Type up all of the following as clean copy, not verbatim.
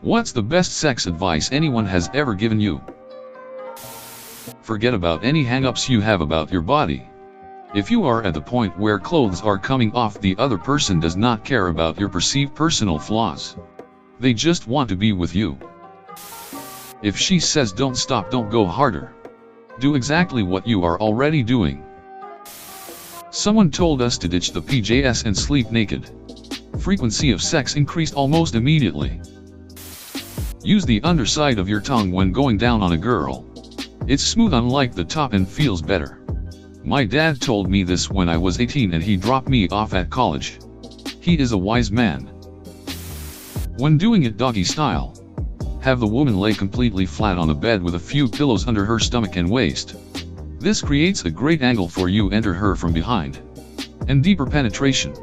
What's the best sex advice anyone has ever given you? Forget about any hang-ups you have about your body. If you are at the point where clothes are coming off, the other person does not care about your perceived personal flaws. They just want to be with you. If she says don't stop, don't go harder. Do exactly what you are already doing. Someone told us to ditch the PJS and sleep naked. Frequency of sex increased almost immediately. Use the underside of your tongue when going down on a girl. It's smooth unlike the top and feels better. My dad told me this when I was 18 and he dropped me off at college. He is a wise man. When doing it doggy style, have the woman lay completely flat on the bed with a few pillows under her stomach and waist. This creates a great angle for you enter her from behind. And deeper penetration.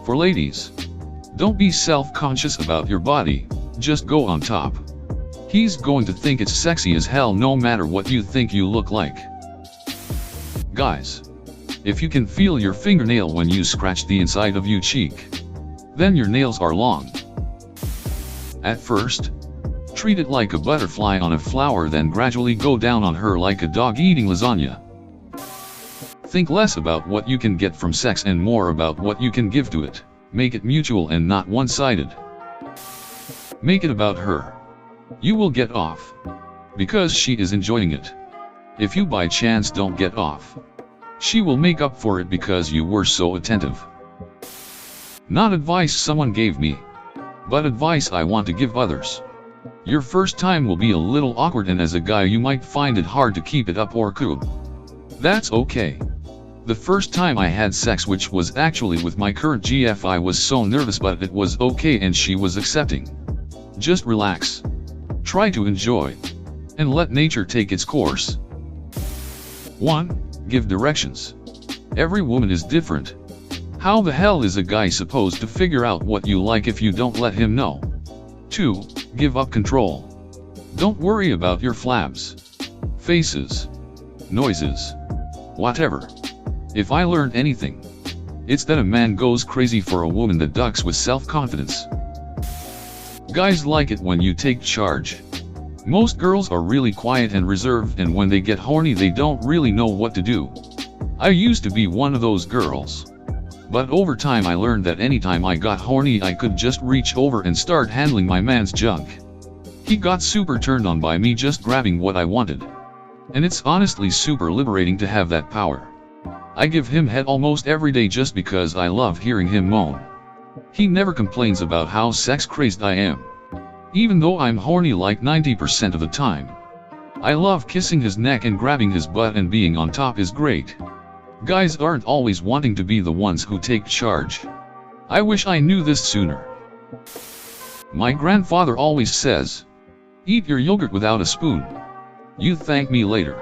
For ladies, don't be self-conscious about your body, just go on top. He's going to think it's sexy as hell no matter what you think you look like. Guys, if you can feel your fingernail when you scratch the inside of your cheek, then your nails are long. At first, treat it like a butterfly on a flower, then gradually go down on her like a dog eating lasagna. Think less about what you can get from sex and more about what you can give to it. Make it mutual and not one-sided. Make it about her. You will get off, because she is enjoying it. If you by chance don't get off, she will make up for it because you were so attentive. Not advice someone gave me, but advice I want to give others. Your first time will be a little awkward, and as a guy you might find it hard to keep it up or cool. That's okay. The first time I had sex, which was actually with my current GF, I was so nervous, but it was okay and she was accepting. Just relax. Try to enjoy. And let nature take its course. 1. Give directions. Every woman is different. How the hell is a guy supposed to figure out what you like if you don't let him know? 2. Give up control. Don't worry about your flabs, faces, noises, whatever. If I learned anything, it's that a man goes crazy for a woman that ducks with self-confidence. Guys like it when you take charge. Most girls are really quiet and reserved, and when they get horny they don't really know what to do. I used to be one of those girls. But over time I learned that anytime I got horny I could just reach over and start handling my man's junk. He got super turned on by me just grabbing what I wanted. And it's honestly super liberating to have that power. I give him head almost every day just because I love hearing him moan. He never complains about how sex crazed I am. Even though I'm horny like 90% of the time. I love kissing his neck and grabbing his butt, and being on top is great. Guys aren't always wanting to be the ones who take charge. I wish I knew this sooner. My grandfather always says, "Eat your yogurt without a spoon. You thank me later."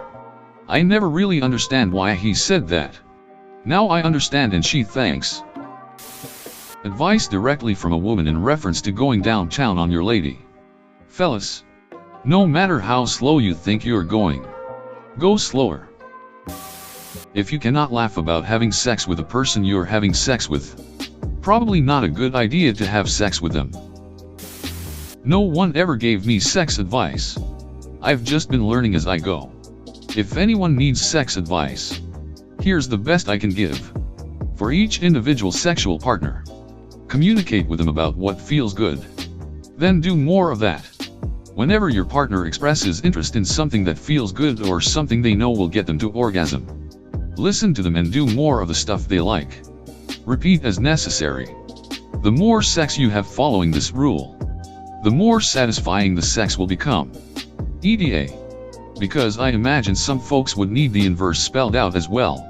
I never really understand why he said that. Now I understand, and she thanks. Advice directly from a woman in reference to going downtown on your lady. Fellas, no matter how slow you think you're going, go slower. If you cannot laugh about having sex with a person you're having sex with, probably not a good idea to have sex with them. No one ever gave me sex advice. I've just been learning as I go. If anyone needs sex advice, here's the best I can give. For each individual sexual partner, communicate with them about what feels good. Then do more of that. Whenever your partner expresses interest in something that feels good or something they know will get them to orgasm, listen to them and do more of the stuff they like. Repeat as necessary. The more sex you have following this rule, the more satisfying the sex will become. EDA. Because I imagine some folks would need the inverse spelled out as well.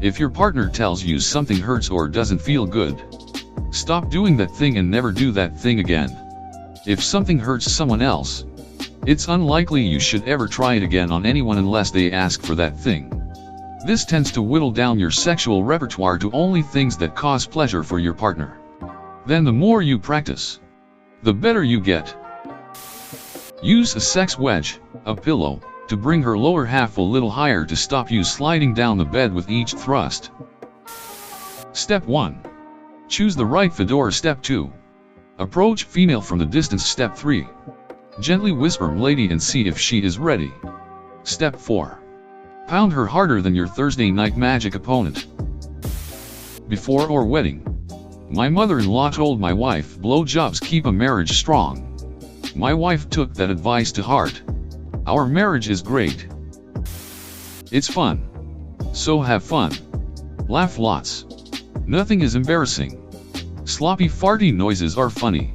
If your partner tells you something hurts or doesn't feel good, stop doing that thing and never do that thing again. If something hurts someone else, it's unlikely you should ever try it again on anyone unless they ask for that thing. This tends to whittle down your sexual repertoire to only things that cause pleasure for your partner. Then the more you practice, the better you get. Use a sex wedge, a pillow, to bring her lower half a little higher to stop you sliding down the bed with each thrust. Step 1. Choose the right fedora. Step 2. Approach female from the distance. Step 3. Gently whisper "lady" and see if she is ready. Step 4. Pound her harder than your Thursday night magic opponent. Before our wedding, my mother-in-law told my wife blowjobs keep a marriage strong. My wife took that advice to heart. Our marriage is great. It's fun. So have fun. Laugh lots. Nothing is embarrassing. Sloppy farty noises are funny.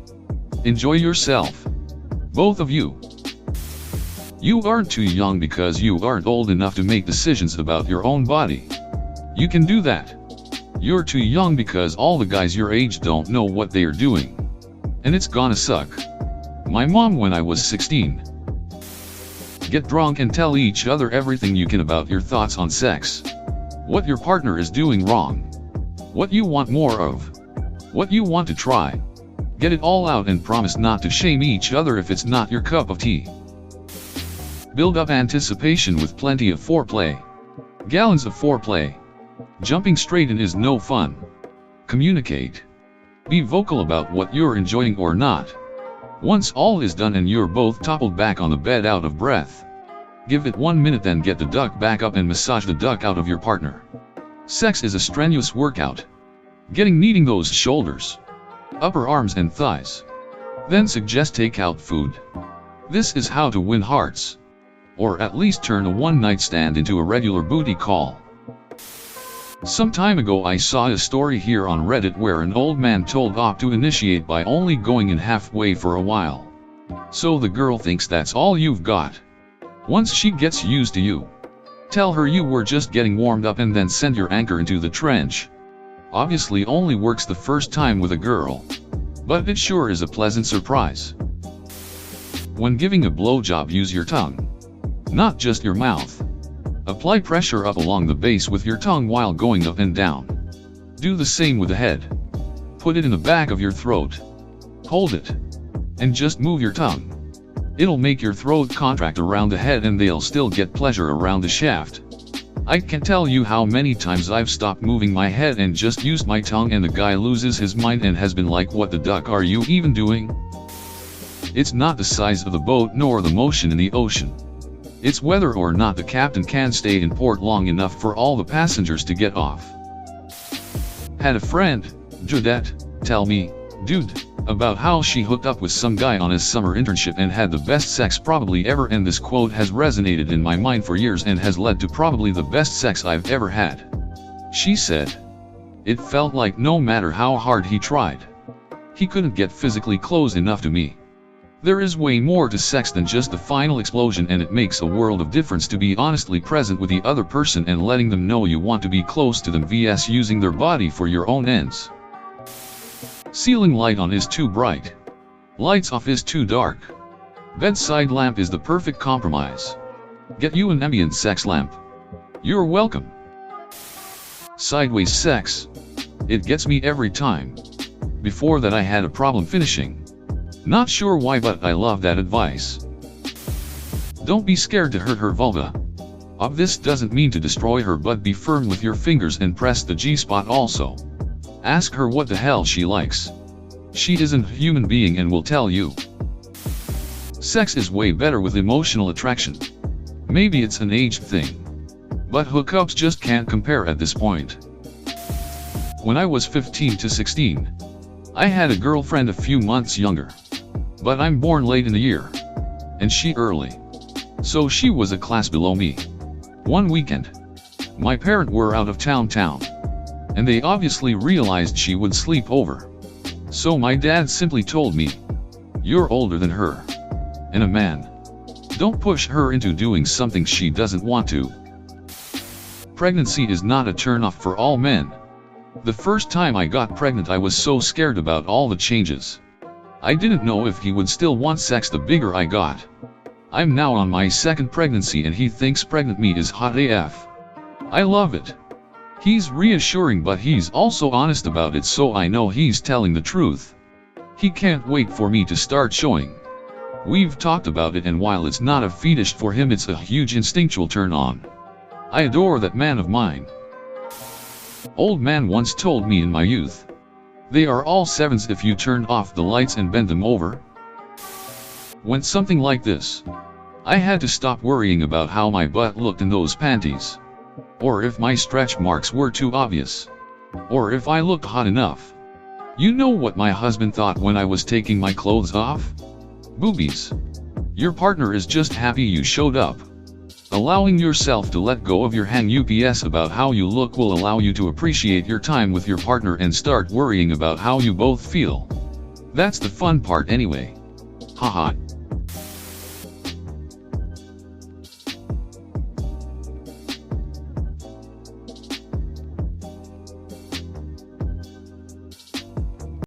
Enjoy yourself. Both of you. You aren't too young because you aren't old enough to make decisions about your own body. You can do that. You're too young because all the guys your age don't know what they are doing. And it's gonna suck. My mom when I was 16. Get drunk and tell each other everything you can about your thoughts on sex. What your partner is doing wrong. What you want more of. What you want to try. Get it all out and promise not to shame each other if it's not your cup of tea. Build up anticipation with plenty of foreplay. Gallons of foreplay. Jumping straight in is no fun. Communicate. Be vocal about what you're enjoying or not. Once all is done and you're both toppled back on the bed out of breath, give it 1 minute, then get the duck back up and massage the duck out of your partner. Sex is a strenuous workout. Needing those shoulders, upper arms and thighs. Then suggest takeout food. This is how to win hearts. Or at least turn a one-night stand into a regular booty call. Some time ago I saw a story here on Reddit where an old man told Op to initiate by only going in halfway for a while. So the girl thinks that's all you've got. Once she gets used to you, tell her you were just getting warmed up and then send your anchor into the trench. Obviously only works the first time with a girl, but it sure is a pleasant surprise. When giving a blowjob, use your tongue, not just your mouth. Apply pressure up along the base with your tongue while going up and down. Do the same with the head. Put it in the back of your throat. Hold it. And just move your tongue. It'll make your throat contract around the head and they'll still get pleasure around the shaft. I can't tell you how many times I've stopped moving my head and just used my tongue and the guy loses his mind and has been like, "What the duck are you even doing?" It's not the size of the boat nor the motion in the ocean. It's whether or not the captain can stay in port long enough for all the passengers to get off. Had a friend, Judette, tell me, dude, about how she hooked up with some guy on his summer internship and had the best sex probably ever, and this quote has resonated in my mind for years and has led to probably the best sex I've ever had. She said, "It felt like no matter how hard he tried, he couldn't get physically close enough to me." There is way more to sex than just the final explosion, and it makes a world of difference to be honestly present with the other person and letting them know you want to be close to them vs using their body for your own ends. Ceiling light on is too bright. Lights off is too dark. Bedside lamp is the perfect compromise. Get you an ambient sex lamp. You're welcome. Sideways sex. It gets me every time. Before that I had a problem finishing. Not sure why, but I love that advice. Don't be scared to hurt her vulva. This doesn't mean to destroy her, but be firm with your fingers and press the G-spot also. Ask her what the hell she likes. She isn't a human being and will tell you. Sex is way better with emotional attraction. Maybe it's an age thing, but hookups just can't compare at this point. When I was 15 to 16, I had a girlfriend a few months younger. But I'm born late in the year, and she early. So she was a class below me. One weekend, my parents were out of town, and they obviously realized she would sleep over. So my dad simply told me, "You're older than her, and a man. Don't push her into doing something she doesn't want to." Pregnancy is not a turn-off for all men. The first time I got pregnant I was so scared about all the changes. I didn't know if he would still want sex the bigger I got. I'm now on my second pregnancy and he thinks pregnant me is hot AF. I love it. He's reassuring, but he's also honest about it, so I know he's telling the truth. He can't wait for me to start showing. We've talked about it, and while it's not a fetish for him, it's a huge instinctual turn on. I adore that man of mine. Old man once told me in my youth. They are all sevens if you turned off the lights and bent them over. When something like this, I had to stop worrying about how my butt looked in those panties. Or if my stretch marks were too obvious. Or if I looked hot enough. You know what my husband thought when I was taking my clothes off? Boobies. Your partner is just happy you showed up. Allowing yourself to let go of your hang-ups about how you look will allow you to appreciate your time with your partner and start worrying about how you both feel. That's the fun part anyway. Haha.